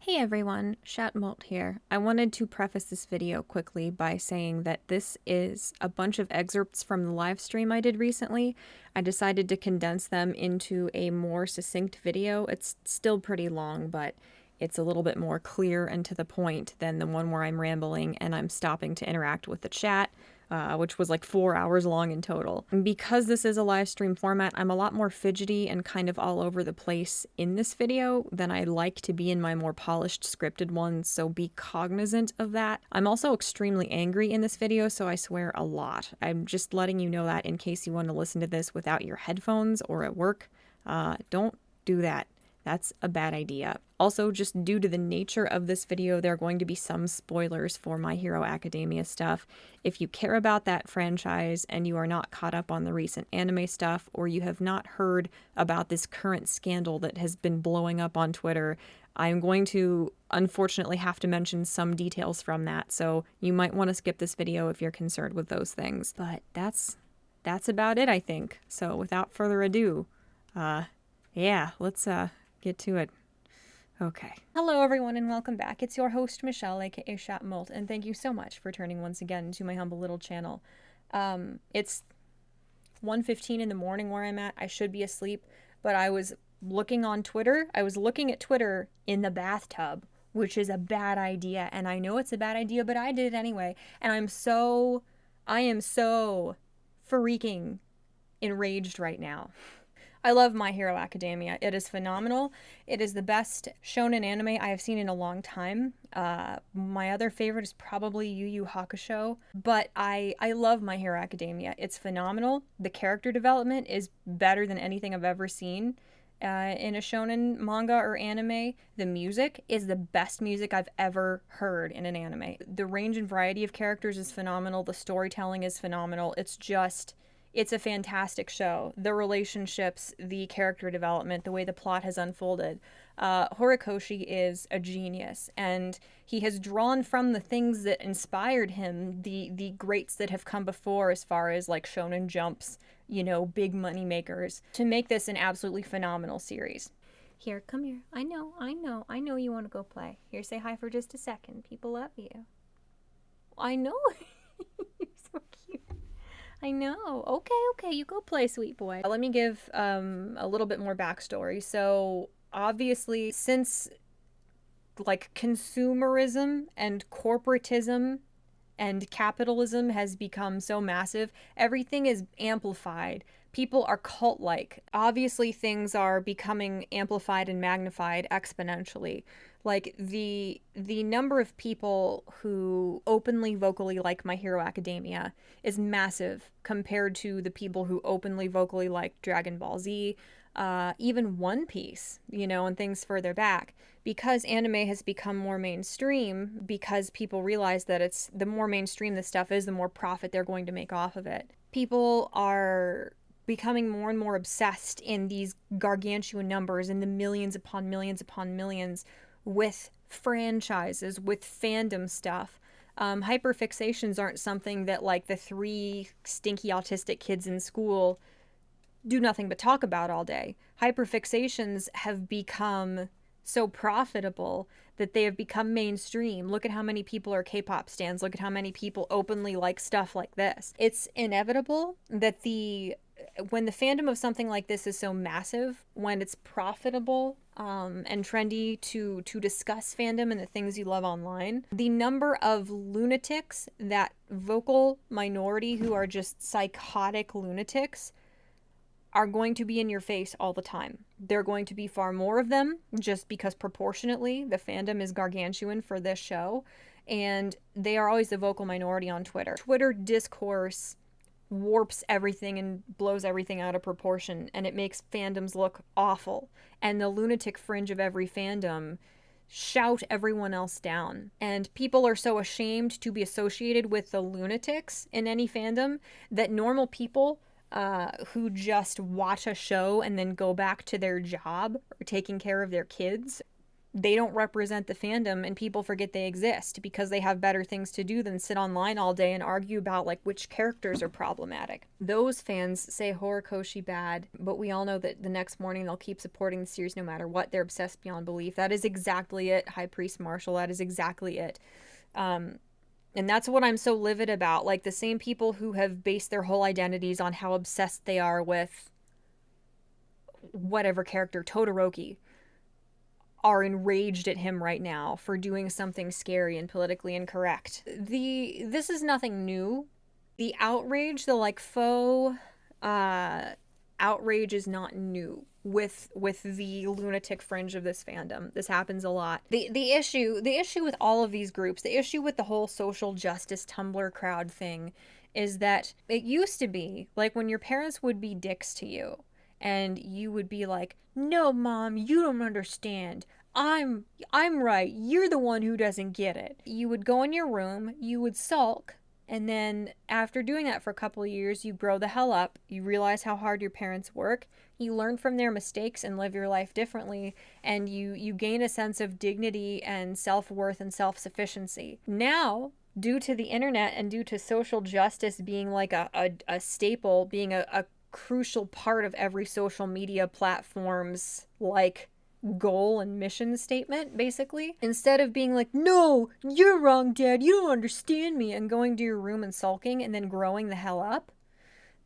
Hey everyone, Chat-Mort here. I wanted to preface this video quickly by saying that this is a bunch of excerpts from the live stream I did recently. I decided to condense them into a more succinct video. It's still pretty long, but it's a little bit more clear and to the point than the one where I'm rambling and I'm stopping to interact with the chat. Which was like 4 hours long in total. And because this is a live stream format, I'm a lot more fidgety and kind of all over the place in this video than I like to be in my more polished scripted ones, so be cognizant of that. I'm also extremely angry in this video, so I swear a lot. I'm just letting you know that in case you want to listen to this without your headphones or at work. Don't do that. That's a bad idea. Also, just due to the nature of this video, there are going to be some spoilers for My Hero Academia stuff. If you care about that franchise and you are not caught up on the recent anime stuff, or you have not heard about this current scandal that has been blowing up on Twitter, I'm going to unfortunately have to mention some details from that, so you might want to skip this video if you're concerned with those things. But that's about it, I think. So without further ado, yeah, let's get to it. Okay. Hello everyone and welcome back. It's your host Michelle, aka Chat-Mort, and thank you so much for turning once again to my humble little channel. It's 1:15 in the morning where I'm at. I should be asleep, but I was looking on Twitter. I was looking at Twitter in the bathtub, which is a bad idea, and I know it's a bad idea, but I did it anyway. And I am so freaking enraged right now. I love My Hero Academia. It is phenomenal. It is the best shonen anime I have seen in a long time. My other favorite is probably Yu Yu Hakusho, but I love My Hero Academia. It's phenomenal. The character development is better than anything I've ever seen in a shonen manga or anime. The music is the best music I've ever heard in an anime. The range and variety of characters is phenomenal. The storytelling is phenomenal. It's a fantastic show. The relationships, the character development, the way the plot has unfolded. Horikoshi is a genius, and he has drawn from the things that inspired him, the greats that have come before as far as like Shonen Jumps, you know, big money makers, to make this an absolutely phenomenal series. Here, come here. I know you want to go play. Here, say hi for just a second. People love you. I know. You're so cute. I know. Okay, you go play, sweet boy. Let me give a little bit more backstory. So, obviously, since like consumerism and corporatism and capitalism has become so massive, everything is amplified. People are cult-like. Obviously, things are becoming amplified and magnified exponentially. Like, the number of people who openly, vocally like My Hero Academia is massive compared to the people who openly, vocally like Dragon Ball Z, even One Piece, you know, and things further back. Because anime has become more mainstream, because people realize that it's the more mainstream the stuff is, the more profit they're going to make off of it. People are becoming more and more obsessed in these gargantuan numbers, in the millions upon millions upon millions, with franchises, with fandom stuff. Hyperfixations aren't something that like the 3 stinky autistic kids in school do nothing but talk about all day. Hyperfixations have become so profitable that they have become mainstream. Look at how many people are K-pop stans. Look at how many people openly like stuff like this. It's inevitable that when the fandom of something like this is so massive, when it's profitable and trendy to discuss fandom and the things you love online, the number of lunatics, that vocal minority who are just psychotic lunatics, are going to be in your face all the time. There are going to be far more of them, just because proportionately the fandom is gargantuan for this show, and they are always the vocal minority on Twitter. Twitter discourse warps everything and blows everything out of proportion, and it makes fandoms look awful. And the lunatic fringe of every fandom shout everyone else down. And people are so ashamed to be associated with the lunatics in any fandom that normal people who just watch a show and then go back to their job or taking care of their kids they don't represent the fandom, and people forget they exist because they have better things to do than sit online all day and argue about like which characters are problematic. Those fans say Horikoshi bad, but we all know that the next morning they'll keep supporting the series no matter what. They're obsessed beyond belief. That is exactly it, High Priest Marshall. That is exactly it. And that's what I'm so livid about. Like, the same people who have based their whole identities on how obsessed they are with whatever character, Todoroki, are enraged at him right now for doing something scary and politically incorrect. This is nothing new. The outrage, the like faux outrage is not new with the lunatic fringe of this fandom. This happens a lot. The issue with all of these groups, the issue with the whole social justice Tumblr crowd thing, is that it used to be like when your parents would be dicks to you and you would be like, "No, Mom, you don't understand. I'm right. You're the one who doesn't get it." You would go in your room, you would sulk, and then after doing that for a couple of years, you grow the hell up. You realize how hard your parents work. You learn from their mistakes and live your life differently, and you gain a sense of dignity and self-worth and self-sufficiency. Now, due to the internet and due to social justice being like a staple, being a crucial part of every social media platform's like goal and mission statement, basically, instead of being like, "No, you're wrong, Dad, you don't understand me," and going to your room and sulking and then growing the hell up,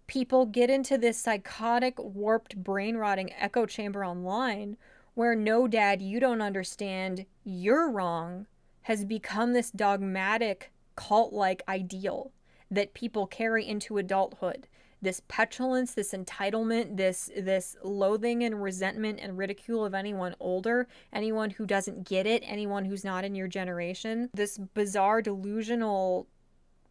people get into this psychotic, warped, brain rotting echo chamber online where "No, Dad, you don't understand, you're wrong" has become this dogmatic, cult-like ideal that people carry into adulthood. This petulance, this entitlement, this loathing and resentment and ridicule of anyone older, anyone who doesn't get it, anyone who's not in your generation. This bizarre, delusional,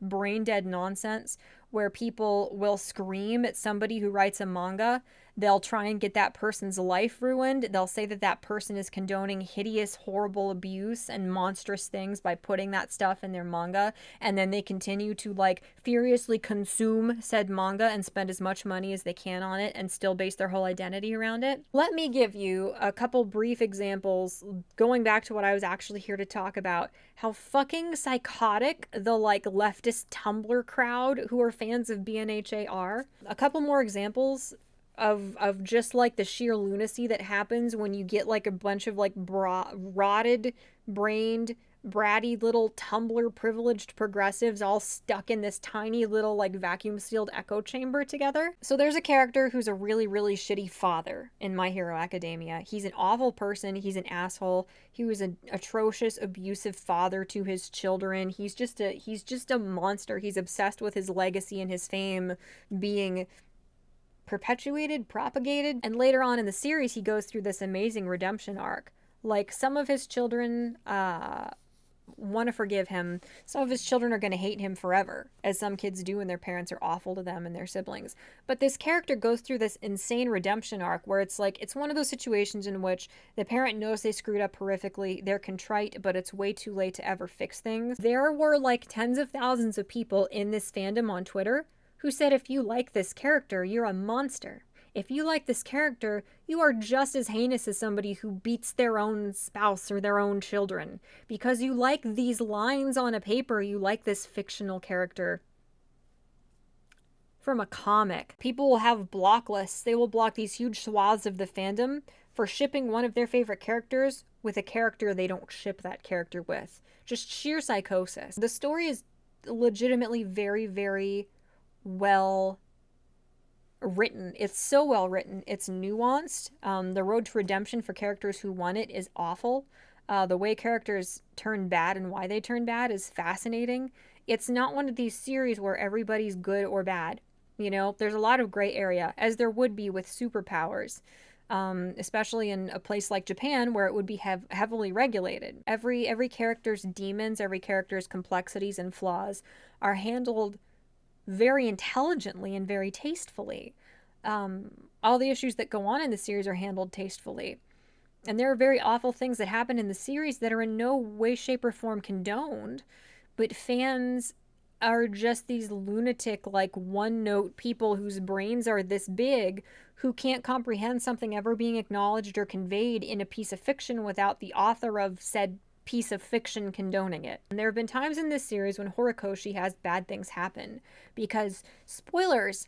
brain-dead nonsense where people will scream at somebody who writes a manga. They'll try and get that person's life ruined. They'll say that that person is condoning hideous, horrible abuse and monstrous things by putting that stuff in their manga. And then they continue to like furiously consume said manga and spend as much money as they can on it and still base their whole identity around it. Let me give you a couple brief examples, going back to what I was actually here to talk about, how fucking psychotic the like leftist Tumblr crowd who are fans of BNHA are. A couple more examples of just like the sheer lunacy that happens when you get like a bunch of like rotted brained bratty little Tumblr privileged progressives all stuck in this tiny little like vacuum sealed echo chamber together. So there's a character who's a really, really shitty father in My Hero Academia. He's an awful person. He's an asshole. He was an atrocious, abusive father to his children. He's just a monster. He's obsessed with his legacy and his fame being perpetuated, propagated, and later on in the series he goes through this amazing redemption arc. Like, some of his children want to forgive him. Some of his children are going to hate him forever, as some kids do when their parents are awful to them and their siblings. But this character goes through this insane redemption arc where it's like, it's one of those situations in which the parent knows they screwed up horrifically, they're contrite, but it's way too late to ever fix things. There were like tens of thousands of people in this fandom on Twitter who said, if you like this character, you're a monster. If you like this character, you are just as heinous as somebody who beats their own spouse or their own children. Because you like these lines on a paper, you like this fictional character from a comic. People will have block lists. They will block these huge swaths of the fandom for shipping one of their favorite characters with a character they don't ship that character with. Just sheer psychosis. The story is legitimately very, very well written. It's so well written. It's nuanced. The road to redemption for characters who want it is awful. The way characters turn bad and why they turn bad is fascinating. It's not one of these series where everybody's good or bad. You know, there's a lot of gray area, as there would be with superpowers, especially in a place like Japan where it would be heavily regulated. Every character's demons, every character's complexities and flaws are handled very intelligently and very tastefully. All the issues that go on in the series are handled tastefully. And there are very awful things that happen in the series that are in no way, shape, or form condoned, but fans are just these lunatic, like, one-note people whose brains are this big, who can't comprehend something ever being acknowledged or conveyed in a piece of fiction without the author of said piece of fiction condoning it. And there have been times in this series when Horikoshi has bad things happen, because, spoilers,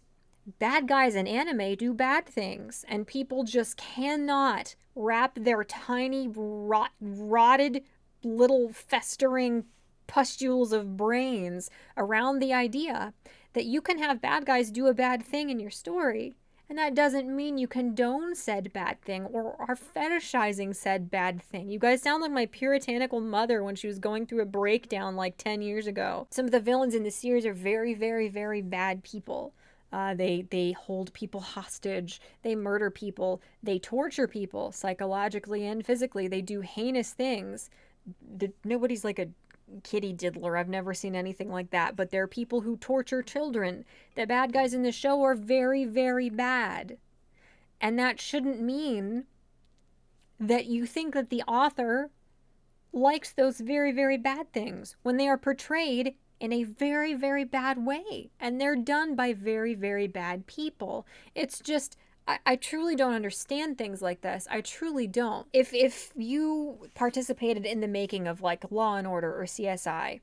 bad guys in anime do bad things, and people just cannot wrap their tiny, rotted, little festering pustules of brains around the idea that you can have bad guys do a bad thing in your story, and that doesn't mean you condone said bad thing or are fetishizing said bad thing. You guys sound like my puritanical mother when she was going through a breakdown like 10 years ago. Some of the villains in the series are very, very, very bad people. They hold people hostage. They murder people. They torture people psychologically and physically. They do heinous things. Nobody's like a kitty diddler. I've never seen anything like that. But there are people who torture children. The bad guys in the show are very, very bad. And that shouldn't mean that you think that the author likes those very, very bad things when they are portrayed in a very, very bad way. And they're done by very, very bad people. It's just, I truly don't understand things like this. I truly don't. If you participated in the making of like Law and Order or CSI,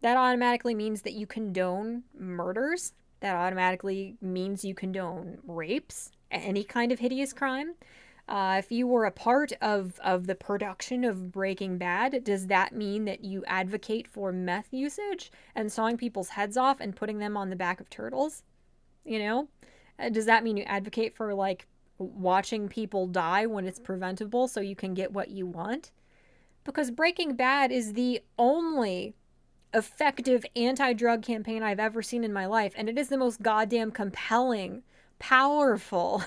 that automatically means that you condone murders. That automatically means you condone rapes, any kind of hideous crime. If you were a part of the production of Breaking Bad, does that mean that you advocate for meth usage and sawing people's heads off and putting them on the back of turtles? You know? Does that mean you advocate for, like, watching people die when it's preventable so you can get what you want? Because Breaking Bad is the only effective anti-drug campaign I've ever seen in my life, and it is the most goddamn compelling, powerful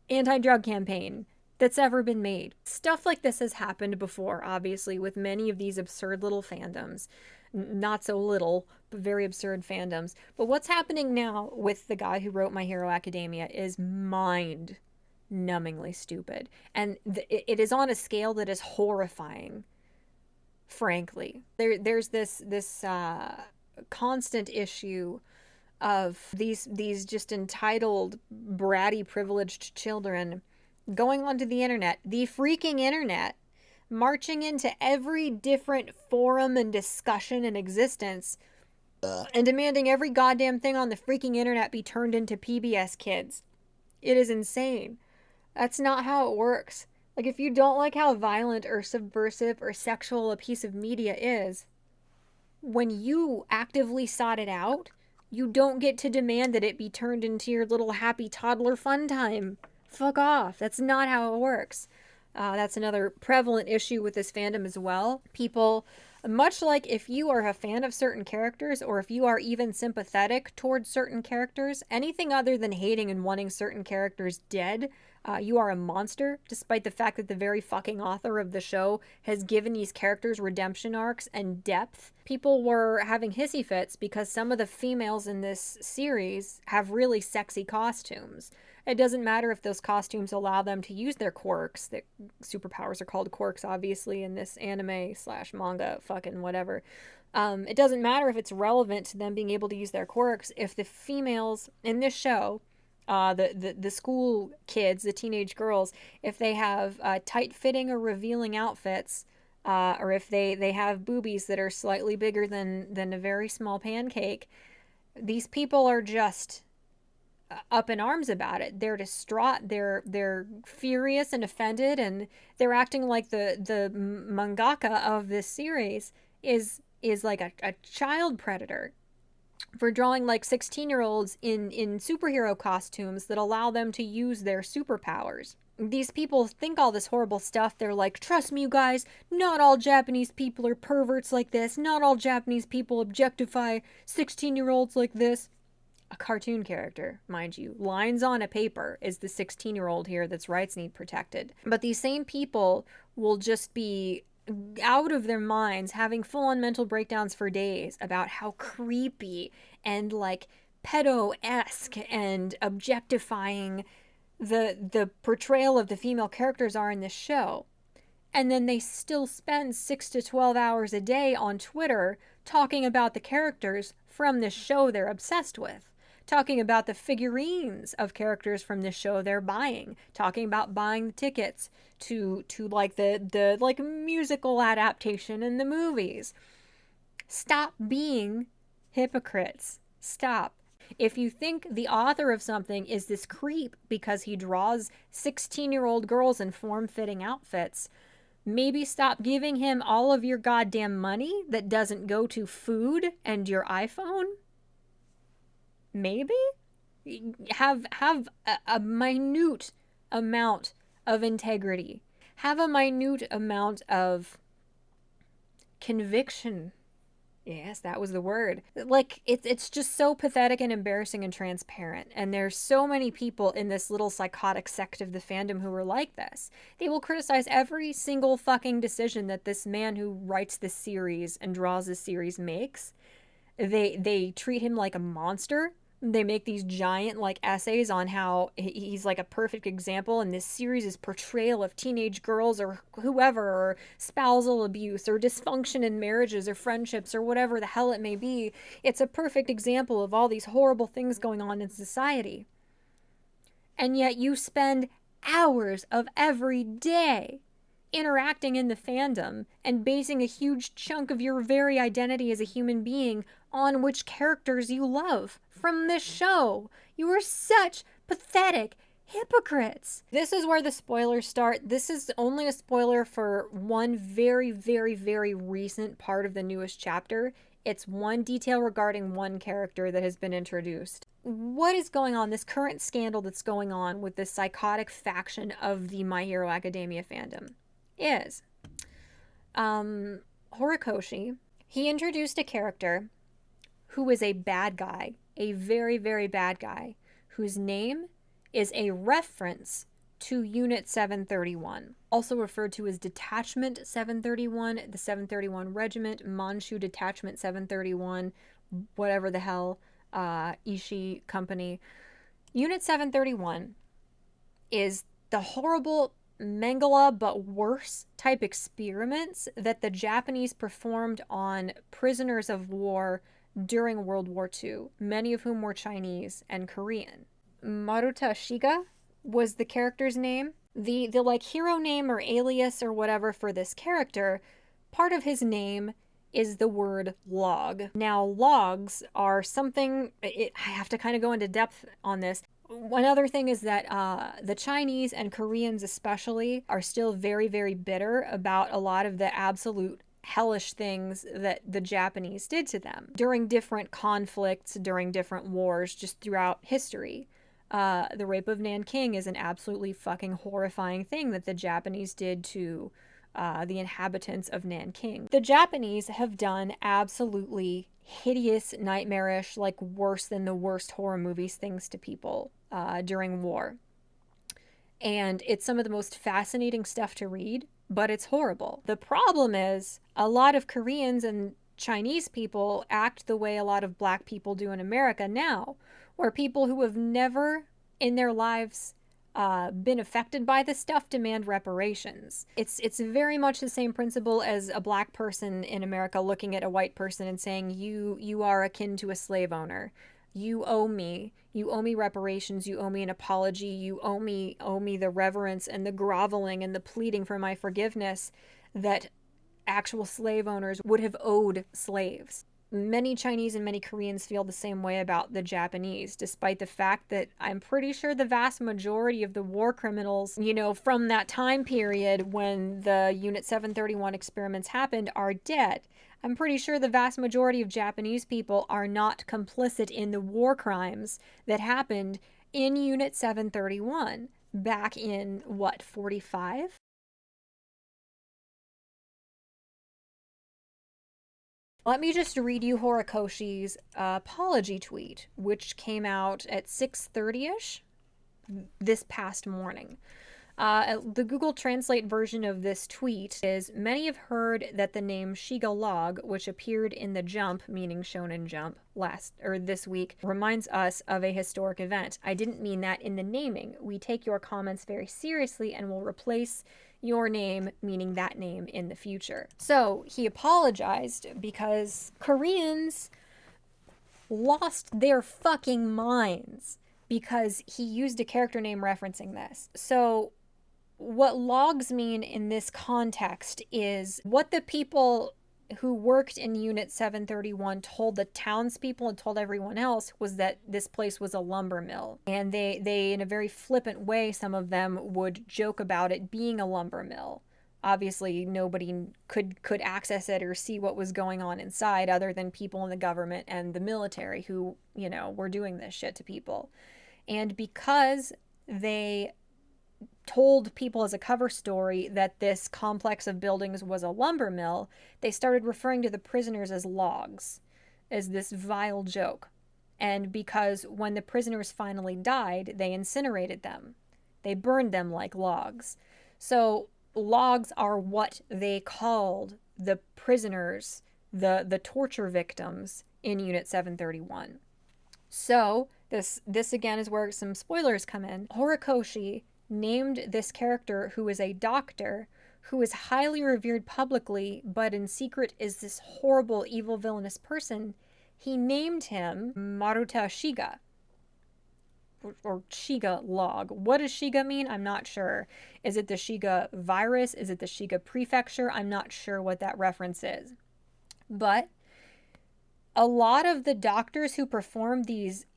anti-drug campaign that's ever been made. Stuff like this has happened before, obviously, with many of these absurd little fandoms. Not so little, but very absurd fandoms. But what's happening now with the guy who wrote My Hero Academia is mind-numbingly stupid. And it is on a scale that is horrifying, frankly. There's this constant issue of these just entitled, bratty, privileged children going onto the internet, the freaking internet, marching into every different forum and discussion in existence, and demanding every goddamn thing on the freaking internet be turned into PBS Kids. It is insane. That's not how it works. Like, if you don't like how violent or subversive or sexual a piece of media is, when you actively sought it out, you don't get to demand that it be turned into your little happy toddler fun time. Fuck off. That's not how it works. That's another prevalent issue with this fandom as well. People, much like if you are a fan of certain characters, or if you are even sympathetic towards certain characters, anything other than hating and wanting certain characters dead, you are a monster, despite the fact that the very fucking author of the show has given these characters redemption arcs and depth. People were having hissy fits because some of the females in this series have really sexy costumes. It doesn't matter if those costumes allow them to use their quirks. The superpowers are called quirks, obviously, in this anime/manga, fucking whatever. It doesn't matter if it's relevant to them being able to use their quirks if the females in this show, the school kids, the teenage girls, if they have tight-fitting or revealing outfits, or if they have boobies that are slightly bigger than a very small pancake, these people are just up in arms about it. They're distraught. They're furious and offended, and they're acting like the mangaka of this series is like a child predator for drawing like 16-year-olds in superhero costumes that allow them to use their superpowers. These people think all this horrible stuff. They're like, trust me, you guys, not all Japanese people are perverts like this. Not all Japanese people objectify 16-year-olds like this. A cartoon character, mind you. Lines on a paper is the 16-year-old here that's rights need protected. But these same people will just be out of their minds, having full-on mental breakdowns for days about how creepy and like pedo-esque and objectifying the portrayal of the female characters are in this show. and then they still spend 6 to 12 hours a day on Twitter talking about the characters from this show they're obsessed with, talking about the figurines of characters from this show they're buying, talking about buying the tickets to like the like musical adaptation in the movies. Stop being hypocrites. Stop. If you think the author of something is this creep because he draws 16-year-old girls in form-fitting outfits, maybe stop giving him all of your goddamn money that doesn't go to food and your iPhone. Maybe? Have a minute amount of integrity. Have a minute amount of conviction. Yes, that was the word. Like, it's just so pathetic and embarrassing and transparent. And there's so many people in this little psychotic sect of the fandom who are like this. They will criticize every single fucking decision that this man who writes this series and draws this series makes. They treat him like a monster. They make these giant like essays on how he's like a perfect example, and this series' portrayal of teenage girls or whoever, or spousal abuse or dysfunction in marriages or friendships or whatever the hell it may be. It's a perfect example of all these horrible things going on in society. And yet you spend hours of every day interacting in the fandom and basing a huge chunk of your very identity as a human being on which characters you love from this show. You are such pathetic hypocrites. This is where the spoilers start. This is only a spoiler for one very, very, very recent part of the newest chapter. It's one detail regarding one character that has been introduced. What is going on, this current scandal that's going on with this psychotic faction of the My Hero Academia fandom, is Horikoshi. He introduced a character who is a bad guy, a very, very bad guy, whose name is a reference to Unit 731, also referred to as Detachment 731, the 731 Regiment, Manchu Detachment 731, whatever the hell, Ishii Company. Unit 731 is the horrible Mengele but worse type experiments that the Japanese performed on prisoners of war during World War II, many of whom were Chinese and Korean. Maruta Shiga was the character's name. The like hero name or alias or whatever for this character, part of his name is the word log. Now, logs are something, I have to kind of go into depth on this. One other thing is that the Chinese and Koreans especially are still very, very bitter about a lot of the absolute hellish things that the Japanese did to them during different conflicts, during different wars, just throughout history. The rape of Nanking is an absolutely fucking horrifying thing that the Japanese did to the inhabitants of Nanking. The Japanese have done absolutely hideous, nightmarish, like worse than the worst horror movies things to people during war. And it's some of the most fascinating stuff to read, but it's horrible. The problem is a lot of Koreans and Chinese people act the way a lot of black people do in America now, where people who have never in their lives been affected by this stuff demand reparations. It's very much the same principle as a black person in America looking at a white person and saying, you are akin to a slave owner. You owe me reparations, you owe me an apology, you owe me the reverence and the groveling and the pleading for my forgiveness that actual slave owners would have owed slaves. Many Chinese and many Koreans feel the same way about the Japanese, despite the fact that I'm pretty sure the vast majority of the war criminals, from that time period when the Unit 731 experiments happened are dead. I'm pretty sure the vast majority of Japanese people are not complicit in the war crimes that happened in Unit 731 back in, 45? Let me just read you Horikoshi's apology tweet, which came out at 6:30ish this past morning. The Google Translate version of this tweet is, many have heard that the name Shiga Log, which appeared in the Jump, meaning Shonen Jump, this week, reminds us of a historic event. I didn't mean that in the naming. We take your comments very seriously and will replace your name, meaning that name in the future. So he apologized because Koreans lost their fucking minds because he used a character name referencing this. So what logs mean in this context is what the people who worked in Unit 731 told the townspeople and told everyone else was that this place was a lumber mill. And they in a very flippant way, some of them would joke about it being a lumber mill. Obviously, nobody could access it or see what was going on inside other than people in the government and the military who, you know, were doing this shit to people. And because they told people as a cover story that this complex of buildings was a lumber mill, they started referring to the prisoners as logs, as this vile joke. And because when the prisoners finally died, they incinerated them. They burned them like logs. So logs are what they called the prisoners, the torture victims in Unit 731. So this again is where some spoilers come in. Horikoshi named this character, who is a doctor, who is highly revered publicly, but in secret is this horrible, evil, villainous person. He named him Maruta Shiga, or Shiga log. What does Shiga mean? I'm not sure. Is it the Shiga virus? Is it the Shiga prefecture? I'm not sure what that reference is. But a lot of the doctors who performed these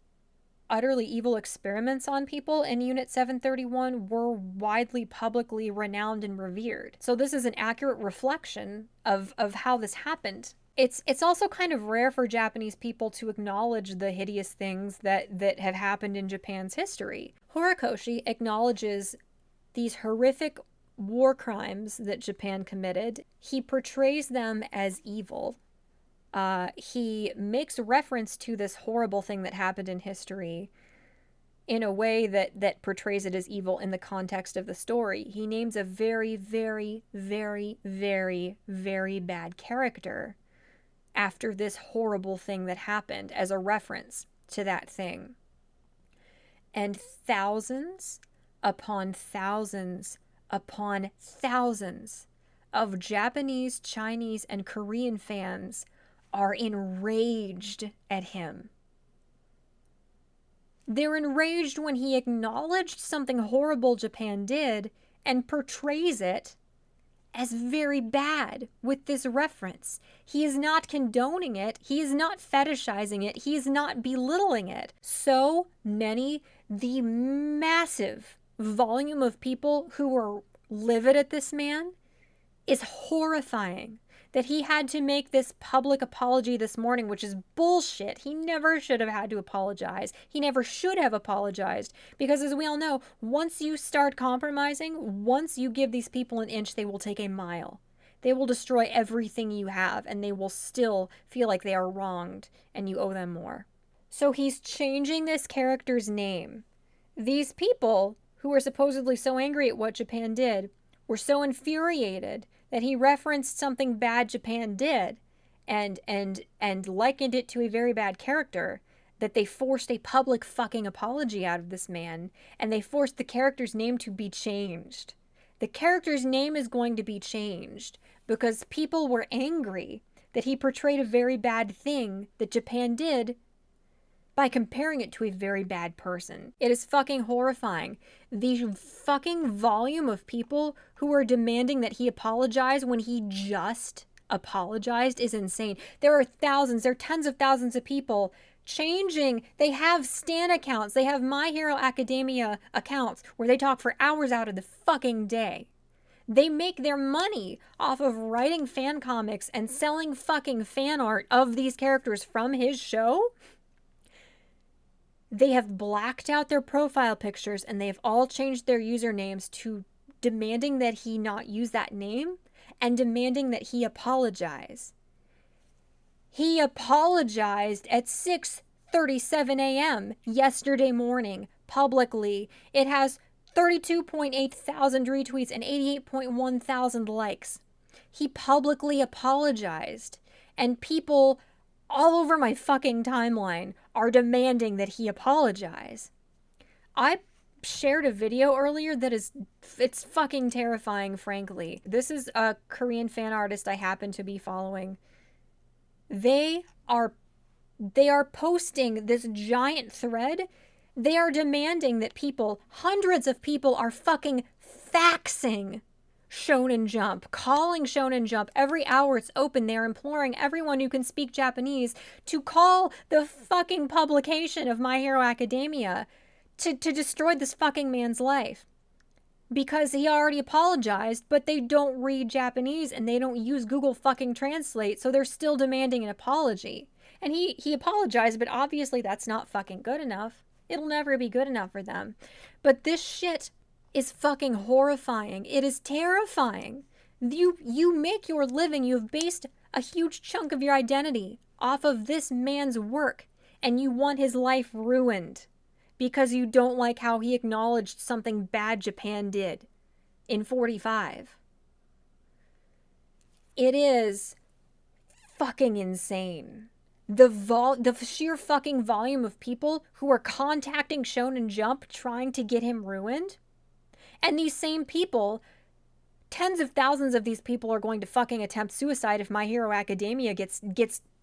utterly evil experiments on people in Unit 731 were widely publicly renowned and revered. So this is an accurate reflection of how this happened. It's also kind of rare for Japanese people to acknowledge the hideous things that have happened in Japan's history. Horikoshi acknowledges these horrific war crimes that Japan committed. He portrays them as evil. He makes reference to this horrible thing that happened in history in a way that portrays it as evil in the context of the story. He names a very, very, very, very, very bad character after this horrible thing that happened as a reference to that thing. And thousands upon thousands upon thousands of Japanese, Chinese, and Korean fans are enraged at him. They're enraged when he acknowledged something horrible Japan did and portrays it as very bad with this reference. He is not condoning it. He is not fetishizing it. He is not belittling it. So many, the massive volume of people who are livid at this man is horrifying. That he had to make this public apology this morning, which is bullshit. He never should have had to apologize. He never should have apologized. Because as we all know, once you start compromising, once you give these people an inch, they will take a mile. They will destroy everything you have, and they will still feel like they are wronged, and you owe them more. So he's changing this character's name. These people, who are supposedly so angry at what Japan did, were so infuriated that he referenced something bad Japan did and likened it to a very bad character, that they forced a public fucking apology out of this man, and they forced the character's name to be changed. The character's name is going to be changed because people were angry that he portrayed a very bad thing that Japan did by comparing it to a very bad person. It is fucking horrifying. The fucking volume of people who are demanding that he apologize when he just apologized is insane. There are thousands, there are tens of thousands of people changing. They have Stan accounts. They have My Hero Academia accounts where they talk for hours out of the fucking day. They make their money off of writing fan comics and selling fucking fan art of these characters from his show. They have blacked out their profile pictures and they've all changed their usernames to demanding that he not use that name and demanding that he apologize. He apologized at 6:37 a.m. yesterday morning publicly. It has 32.8 thousand retweets and 88.1 thousand likes. He publicly apologized, and people all over my fucking timeline are demanding that he apologize. I shared a video earlier that it's fucking terrifying, frankly. This is a Korean fan artist I happen to be following. They are posting this giant thread. They are demanding that people, hundreds of people, are fucking faxing Shonen Jump, calling Shonen Jump every hour it's open. They're imploring everyone who can speak Japanese to call the fucking publication of My Hero Academia to destroy this fucking man's life. Because he already apologized, but they don't read Japanese and they don't use Google fucking Translate, so they're still demanding an apology. And he apologized, but obviously that's not fucking good enough. It'll never be good enough for them. But this shit is fucking horrifying. It is terrifying. You make your living, you've based a huge chunk of your identity off of this man's work, and you want his life ruined because you don't like how he acknowledged something bad Japan did in 45. It is fucking insane. The sheer fucking volume of people who are contacting Shonen Jump trying to get him ruined. And these same people, tens of thousands of these people are going to fucking attempt suicide if My Hero Academia gets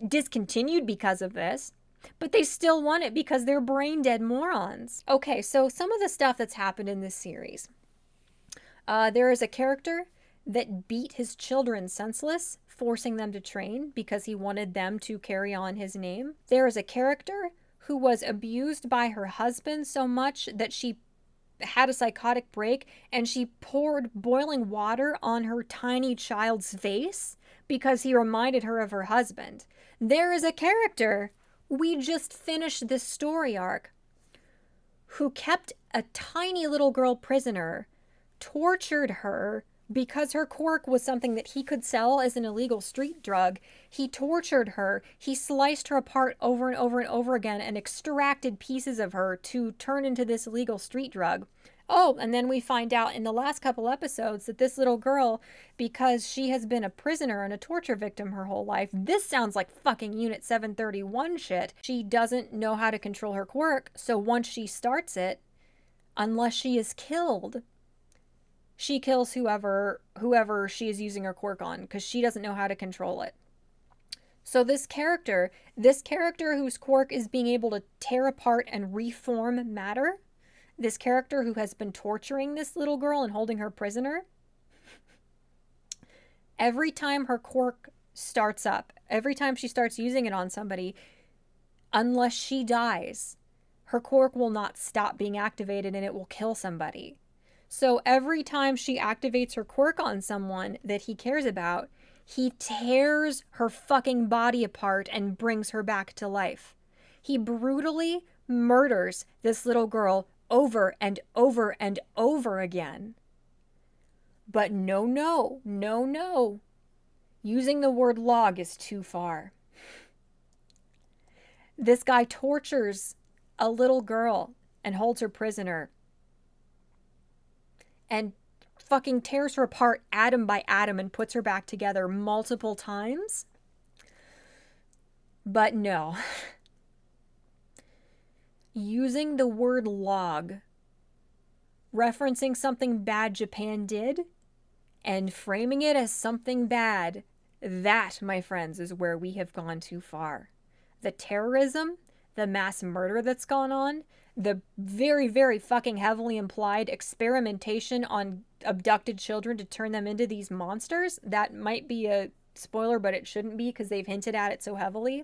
discontinued because of this. But they still want it because they're brain dead morons. Okay, so some of the stuff that's happened in this series. There is a character that beat his children senseless, forcing them to train because he wanted them to carry on his name. There is a character who was abused by her husband so much that she had a psychotic break and she poured boiling water on her tiny child's face because he reminded her of her husband. There is a character, we just finished this story arc, who kept a tiny little girl prisoner, tortured her because her quirk was something that he could sell as an illegal street drug. He tortured her. He sliced her apart over and over and over again and extracted pieces of her to turn into this illegal street drug. Oh, and then we find out in the last couple episodes that this little girl, because she has been a prisoner and a torture victim her whole life, this sounds like fucking Unit 731 shit. She doesn't know how to control her quirk, so once she starts it, unless she is killed, she kills whoever she is using her quirk on because she doesn't know how to control it. So this character whose quirk is being able to tear apart and reform matter, this character who has been torturing this little girl and holding her prisoner, every time her quirk starts up, every time she starts using it on somebody, unless she dies, her quirk will not stop being activated and it will kill somebody. So every time she activates her quirk on someone that he cares about, he tears her fucking body apart and brings her back to life. He brutally murders this little girl over and over and over again. But no. Using the word log is too far. This guy tortures a little girl and holds her prisoner and fucking tears her apart atom by atom and puts her back together multiple times. But no. Using the word log, referencing something bad Japan did, and framing it as something bad, that, my friends, is where we have gone too far. The terrorism, the mass murder that's gone on, the very, very fucking heavily implied experimentation on abducted children to turn them into these monsters. That might be a spoiler, but it shouldn't be because they've hinted at it so heavily.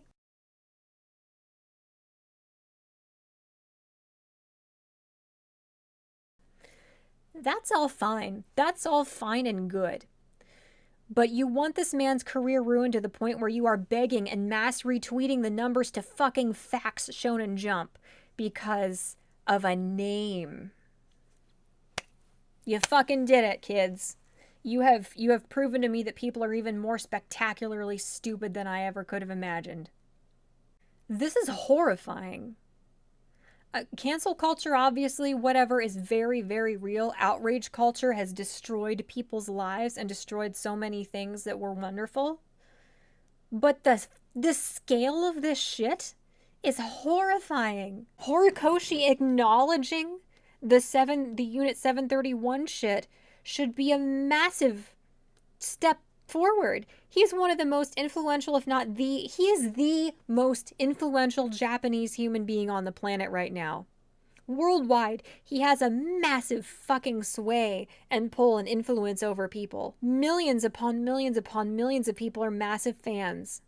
That's all fine. That's all fine and good. But you want this man's career ruined to the point where you are begging and mass retweeting the numbers to fucking fax Shonen Jump because of a name. You fucking did it, kids. You have proven to me that people are even more spectacularly stupid than I ever could have imagined. This is horrifying. Cancel culture, obviously, whatever, is very, very real. Outrage culture has destroyed people's lives and destroyed so many things that were wonderful. But the scale of this shit is horrifying. Horikoshi acknowledging The Unit 731 shit should be a massive step forward. He's one of the most influential, if not he is the most influential Japanese human being on the planet right now. Worldwide, he has a massive fucking sway and pull and influence over people. Millions upon millions upon millions of people are massive fans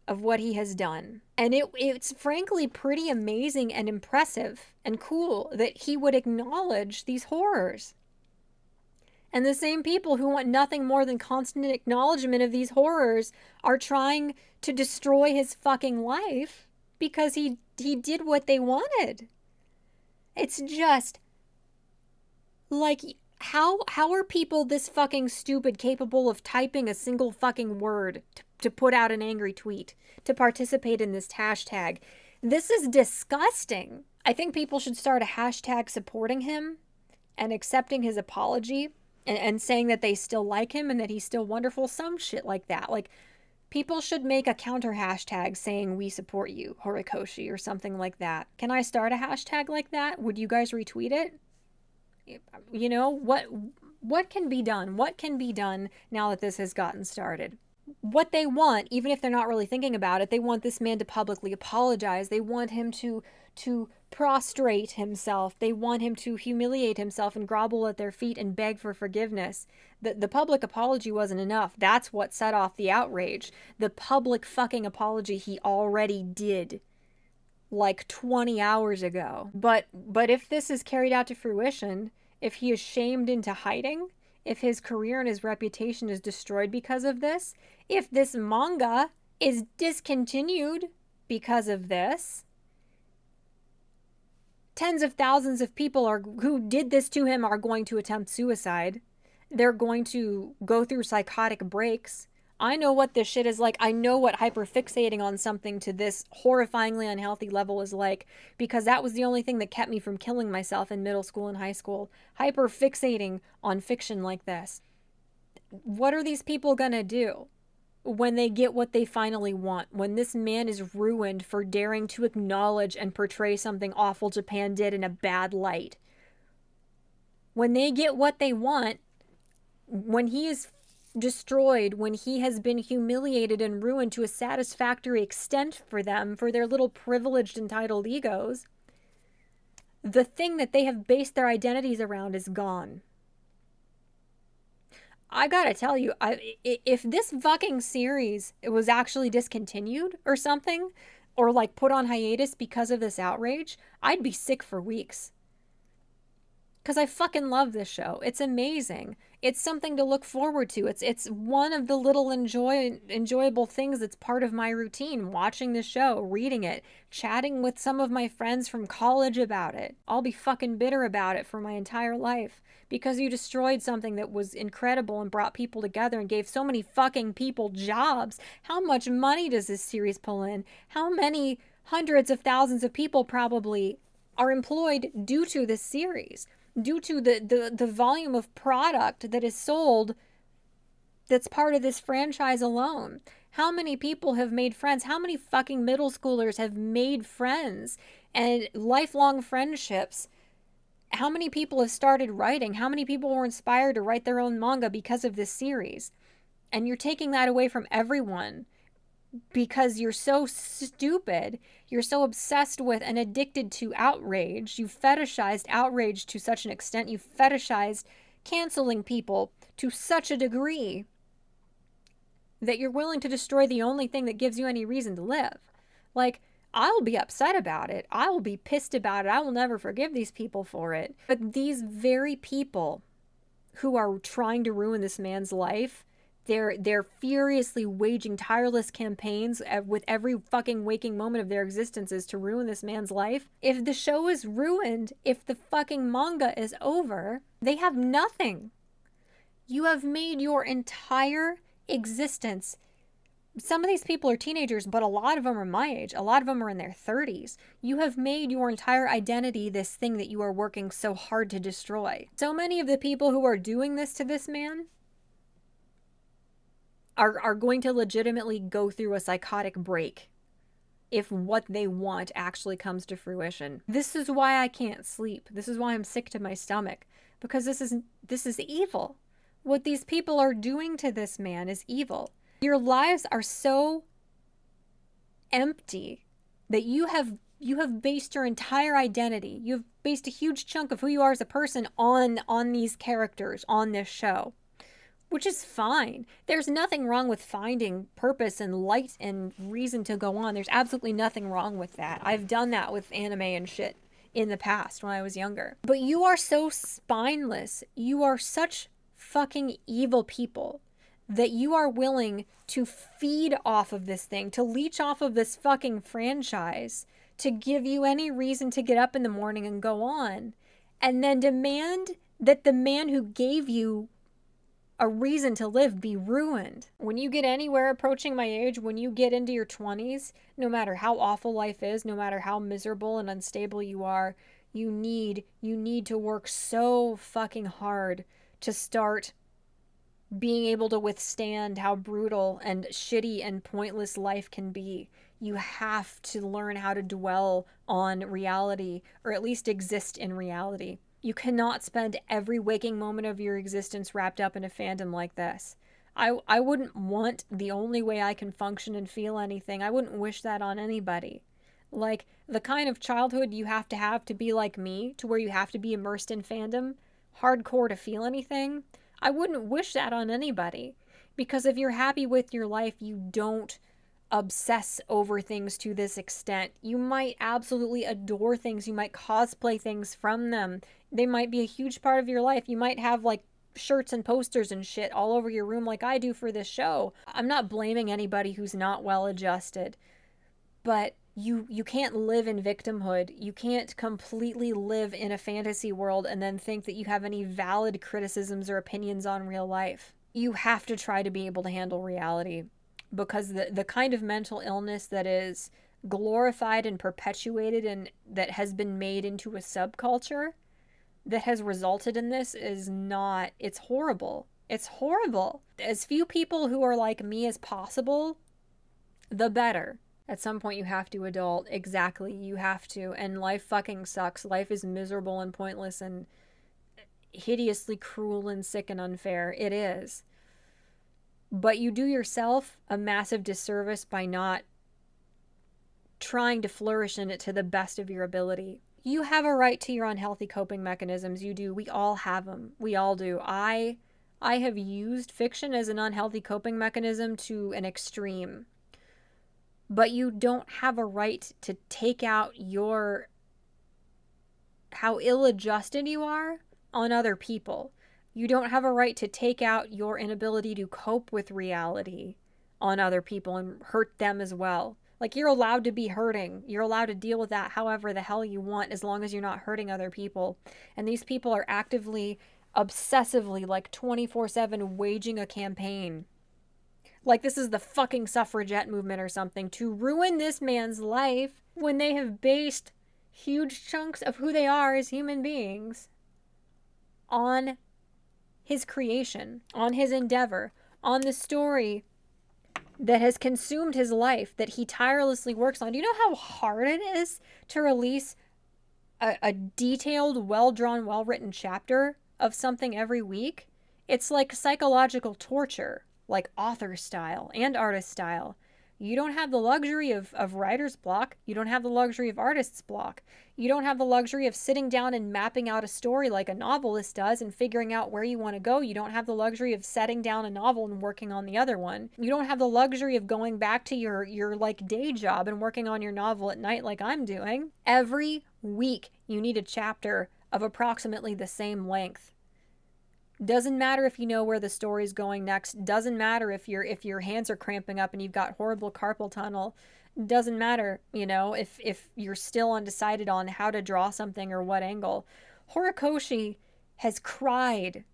of what he has done. And it's frankly pretty amazing and impressive and cool that he would acknowledge these horrors. And the same people who want nothing more than constant acknowledgement of these horrors are trying to destroy his fucking life because he did what they wanted. It's just like, how are people this fucking stupid capable of typing a single fucking word to put out an angry tweet, to participate in this hashtag? This is disgusting. I think people should start a hashtag supporting him and accepting his apology and saying that they still like him and that he's still wonderful. Some shit like that. Like, people should make a counter hashtag saying we support you, Horikoshi, or something like that. Can I start a hashtag like that? Would you guys retweet it? You know, what can be done? What can be done now that this has gotten started? What they want, even if they're not really thinking about it, they want this man to publicly apologize. They want him to prostrate himself. They want him to humiliate himself and grovel at their feet and beg for forgiveness. The public apology wasn't enough. That's what set off the outrage. The public fucking apology he already did like 20 hours ago. But if this is carried out to fruition, if he is shamed into hiding, if his career and his reputation is destroyed because of this, if this manga is discontinued because of this, tens of thousands of people who did this to him are going to attempt suicide. They're going to go through psychotic breaks. I know what this shit is like. I know what hyperfixating on something to this horrifyingly unhealthy level is like, because that was the only thing that kept me from killing myself in middle school and high school. Hyperfixating on fiction like this. What are these people gonna do when they get what they finally want? When this man is ruined for daring to acknowledge and portray something awful Japan did in a bad light. When they get what they want, when he is destroyed, when he has been humiliated and ruined to a satisfactory extent for them, for their little privileged, entitled egos, the thing that they have based their identities around is gone. I gotta tell you, if this fucking series was actually discontinued or something, or like put on hiatus because of this outrage, I'd be sick for weeks. Because I fucking love this show. It's amazing. It's something to look forward to. It's one of the little enjoyable things that's part of my routine. Watching the show, reading it, chatting with some of my friends from college about it. I'll be fucking bitter about it for my entire life. Because you destroyed something that was incredible and brought people together and gave so many fucking people jobs. How much money does this series pull in? How many hundreds of thousands of people probably are employed due to this series? Due to the volume of product that is sold that's part of this franchise alone. How many people have made friends? How many fucking middle schoolers have made friends and lifelong friendships? How many people have started writing? How many people were inspired to write their own manga because of this series? And you're taking that away from everyone because you're so stupid, you're so obsessed with and addicted to outrage. You fetishized outrage to such an extent. You fetishized canceling people to such a degree that you're willing to destroy the only thing that gives you any reason to live. Like, I'll be upset about it. I will be pissed about it. I will never forgive these people for it. But these very people who are trying to ruin this man's life, they're furiously waging tireless campaigns with every fucking waking moment of their existences to ruin this man's life. If the show is ruined, if the fucking manga is over, they have nothing. You have made your entire existence. Some of these people are teenagers, but a lot of them are my age. A lot of them are in their 30s. You have made your entire identity this thing that you are working so hard to destroy. So many of the people who are doing this to this man are going to legitimately go through a psychotic break if what they want actually comes to fruition. This is why I can't sleep. This is why I'm sick to my stomach, because this is evil. What these people are doing to this man is evil. Your lives are so empty that you have based your entire identity. You've based a huge chunk of who you are as a person on these characters on this show, which is fine. There's nothing wrong with finding purpose and light and reason to go on. There's absolutely nothing wrong with that. I've done that with anime and shit in the past when I was younger. But you are so spineless. You are such fucking evil people that you are willing to feed off of this thing, to leech off of this fucking franchise, to give you any reason to get up in the morning and go on, and then demand that the man who gave you a reason to live be ruined. When you get anywhere approaching my age, when you get into your 20s, no matter how awful life is, no matter how miserable and unstable you are, you need to work so fucking hard to start being able to withstand how brutal and shitty and pointless life can be. You have to learn how to dwell on reality, or at least exist in reality. You cannot spend every waking moment of your existence wrapped up in a fandom like this. I wouldn't want the only way I can function and feel anything. I wouldn't wish that on anybody. Like, the kind of childhood you have to be like me, to where you have to be immersed in fandom, hardcore to feel anything, I wouldn't wish that on anybody. Because if you're happy with your life, you don't obsess over things to this extent. You might absolutely adore things. You might cosplay things from them. They might be a huge part of your life. You might have like shirts and posters and shit all over your room like I do for this show. I'm not blaming anybody who's not well adjusted, but you can't live in victimhood. You can't completely live in a fantasy world and then think that you have any valid criticisms or opinions on real life. You have to try to be able to handle reality, because the kind of mental illness that is glorified and perpetuated and that has been made into a subculture that has resulted in this is not, it's horrible. It's horrible. As few people who are like me as possible, the better. At some point you have to adult. Exactly, you have to. And life fucking sucks. Life is miserable and pointless and hideously cruel and sick and unfair. It is. But you do yourself a massive disservice by not trying to flourish in it to the best of your ability. You have a right to your unhealthy coping mechanisms. You do. We all have them. We all do. I have used fiction as an unhealthy coping mechanism to an extreme. But you don't have a right to take out how ill-adjusted you are on other people. You don't have a right to take out your inability to cope with reality on other people and hurt them as well. Like, you're allowed to be hurting. You're allowed to deal with that however the hell you want, as long as you're not hurting other people. And these people are actively, obsessively, like 24/7 waging a campaign. Like this is the fucking suffragette movement or something, to ruin this man's life when they have based huge chunks of who they are as human beings on his creation, on his endeavor, on the story that has consumed his life, that he tirelessly works on. Do you know how hard it is to release a detailed, well-drawn, well-written chapter of something every week? It's like psychological torture, like author style and artist style. You don't have the luxury of writer's block. You don't have the luxury of artist's block. You don't have the luxury of sitting down and mapping out a story like a novelist does and figuring out where you want to go. You don't have the luxury of setting down a novel and working on the other one. You don't have the luxury of going back to your like day job and working on your novel at night like I'm doing. Every week you need a chapter of approximately the same length. Doesn't matter if you know where the story's going next. Doesn't matter if your hands are cramping up and you've got horrible carpal tunnel. Doesn't matter, if you're still undecided on how to draw something or what angle. Horikoshi has cried.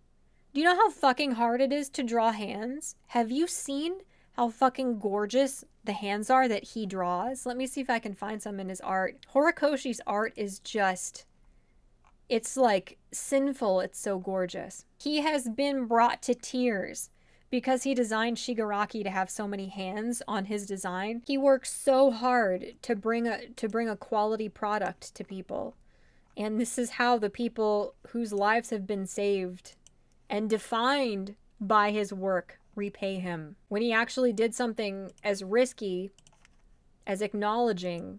Do you know how fucking hard it is to draw hands? Have you seen how fucking gorgeous the hands are that he draws? Let me see if I can find some in his art. Horikoshi's art is just... it's like sinful, it's so gorgeous. He has been brought to tears because he designed Shigaraki to have so many hands on his design. He works so hard to bring a quality product to people. And this is how the people whose lives have been saved and defined by his work repay him. When he actually did something as risky as acknowledging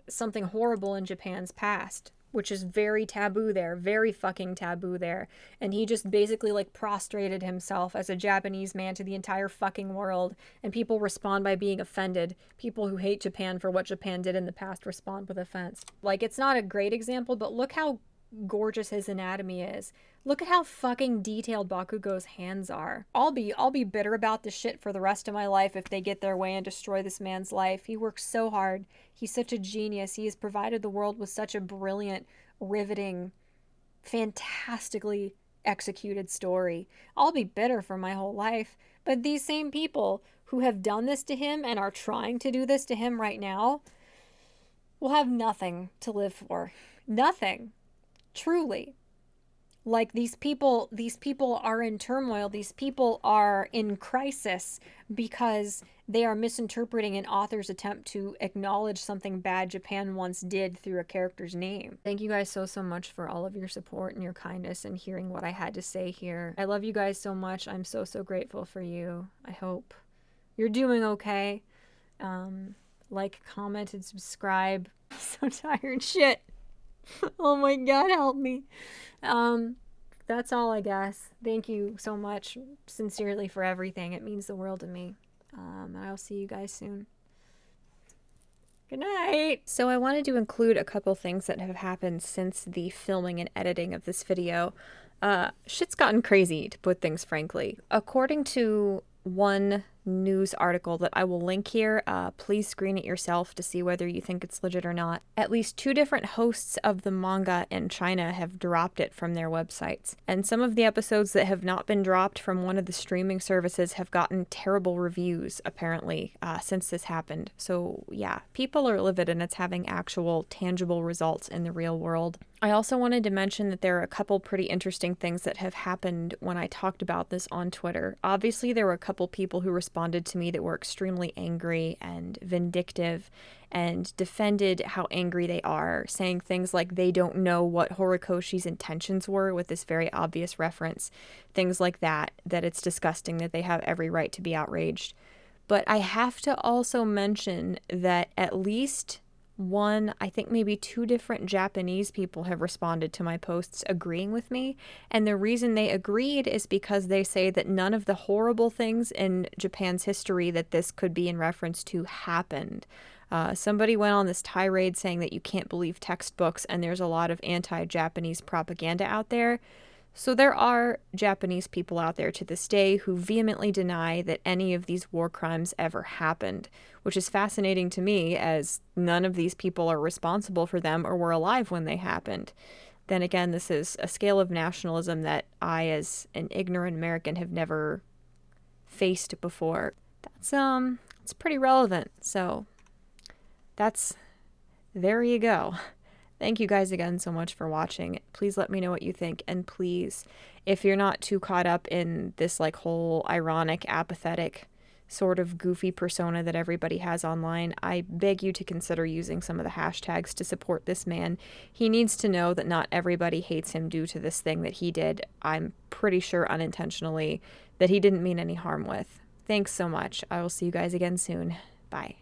something horrible in Japan's past, which is very taboo there, very fucking taboo there. And he just basically like prostrated himself as a Japanese man to the entire fucking world. And people respond by being offended. People who hate Japan for what Japan did in the past respond with offense. Like, it's not a great example, but look how gorgeous his anatomy is. Look at how fucking detailed Bakugo's hands are. I'll be bitter about this shit for the rest of my life if they get their way and destroy this man's life. He works so hard. He's such a genius. He has provided the world with such a brilliant, riveting, fantastically executed story. I'll be bitter for my whole life. But these same people who have done this to him and are trying to do this to him right now will have nothing to live for. Nothing. Truly. Like, these people are in turmoil. These people are in crisis because they are misinterpreting an author's attempt to acknowledge something bad Japan once did through a character's name. Thank you guys so much for all of your support and your kindness and hearing what I had to say here. I love you guys so much. I'm so grateful for you. I hope you're doing okay. Like, comment, and subscribe. So tired. Shit. Oh my god, help me. That's all, I guess. Thank you so much, sincerely, for everything. It means the world to me. And I'll see you guys soon. Good night. So I wanted to include a couple things that have happened since the filming and editing of this video. Shit's gotten crazy, to put things frankly. According to one news article that I will link here, please screen it yourself to see whether you think it's legit or not. At least 2 different hosts of the manga in China have dropped it from their websites. And some of the episodes that have not been dropped from one of the streaming services have gotten terrible reviews, apparently, since this happened. So yeah, people are livid and it's having actual tangible results in the real world. I also wanted to mention that there are a couple pretty interesting things that have happened when I talked about this on Twitter. Obviously, there were a couple people who responded to me that were extremely angry and vindictive and defended how angry they are, saying things like they don't know what Horikoshi's intentions were with this very obvious reference. Things like that it's disgusting, that they have every right to be outraged. But I have to also mention that at least one, I think maybe 2 different Japanese people have responded to my posts agreeing with me. And the reason they agreed is because they say that none of the horrible things in Japan's history that this could be in reference to happened. Somebody went on this tirade saying that you can't believe textbooks and there's a lot of anti-Japanese propaganda out there. So there are Japanese people out there to this day who vehemently deny that any of these war crimes ever happened, which is fascinating to me as none of these people are responsible for them or were alive when they happened. Then again, this is a scale of nationalism that I, as an ignorant American, have never faced before. It's pretty relevant. So there you go. Thank you guys again so much for watching. Please let me know what you think. And please, if you're not too caught up in this like whole ironic, apathetic, sort of goofy persona that everybody has online, I beg you to consider using some of the hashtags to support this man. He needs to know that not everybody hates him due to this thing that he did. I'm pretty sure unintentionally, that he didn't mean any harm with. Thanks so much. I will see you guys again soon. Bye.